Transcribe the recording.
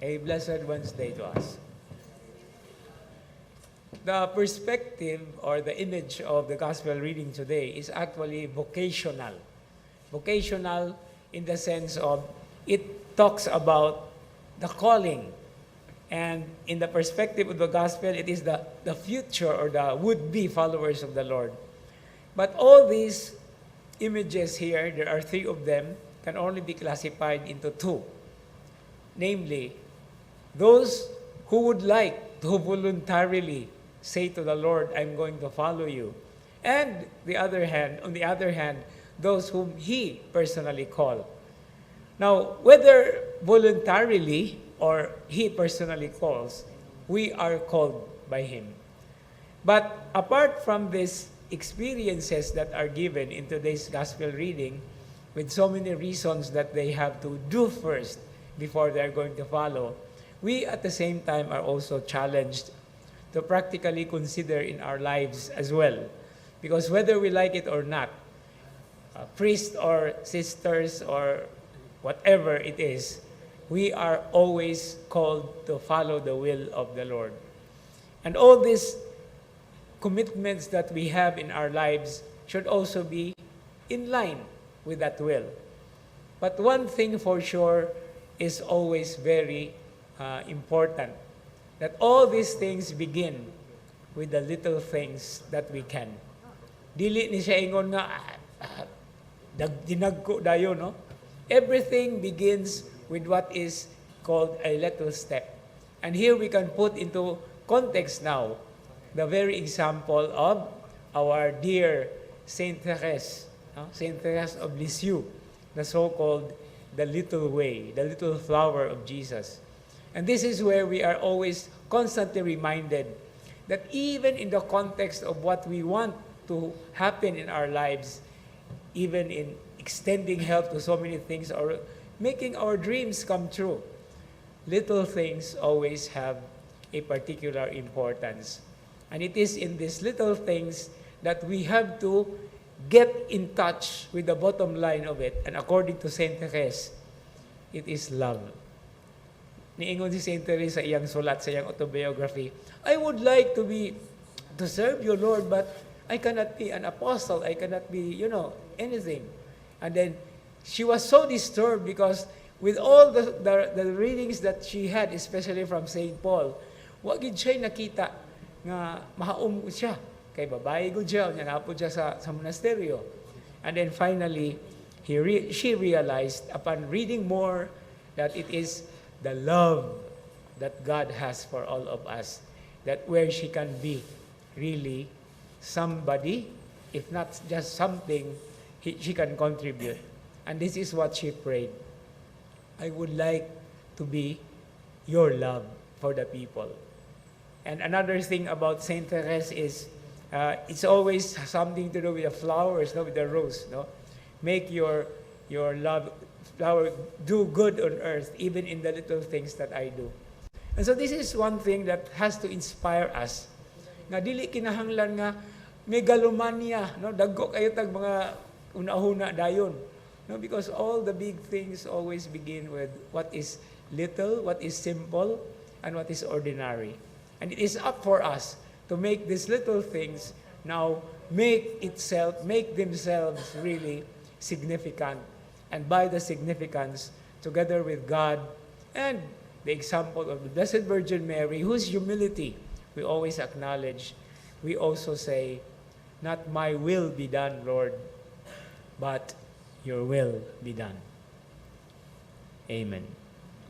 A blessed Wednesday to us. The perspective or the image of the gospel reading today is actually vocational. Vocational in the sense of it talks about the calling. And in the perspective of the gospel, it is the future or the would-be followers of the Lord. But all these images here, there are three of them, can only be classified into two. Namely, those who would like to voluntarily say to the Lord, I'm going to follow you. And on the other hand, those whom He personally called. Now, whether voluntarily or He personally calls, we are called by Him. But apart from these experiences that are given in today's gospel reading, with so many reasons that they have to do first before they are going to follow, we at the same time are also challenged to practically consider in our lives as well. Because whether we like it or not, priests or sisters or whatever it is, we are always called to follow the will of the Lord. And all these commitments that we have in our lives should also be in line with that will. But one thing for sure is always very important, that all these things begin with the little things that we can. Dili ni siya ingon nga, dinagko dayo, no? Everything begins with what is called a little step. And here we can put into context now the very example of our dear Saint Therese, Saint Therese of Lisieux, the so-called the little way, the little flower of Jesus. And this is where we are always constantly reminded that even in the context of what we want to happen in our lives, even in extending help to so many things or making our dreams come true, little things always have a particular importance. And it is in these little things that we have to get in touch with the bottom line of it. And according to Saint Therese, it is love. Niingon si Saint Therese sa iyang sulat, sa iyang autobiography, I would like to serve you, Lord, but I cannot be an apostle. I cannot be, anything. And then she was so disturbed because with all the readings that she had, especially from Saint Paul, wag gid siya nakita nga mahaum siya kay babae gud siya nya napod siya sa monasteryo. And then finally she realized upon reading more that it is the love that God has for all of us, that where she can be really somebody, if not just something, she can contribute. And this is what she prayed. I would like to be your love for the people. And another thing about Saint Therese is it's always something to do with the flowers, with the rose. Make your flower do good on earth, even in the little things that I do. And so this is one thing that has to inspire us. Nga dili kinahanglan nga megalomania, dagko kayo tag mga una-una dayon. Because all the big things always begin with what is little, what is simple, and what is ordinary. And it is up for us to make these little things now make themselves really significant. And by the significance, together with God and the example of the Blessed Virgin Mary, whose humility we always acknowledge, we also say, not my will be done, Lord, but your will be done. Amen.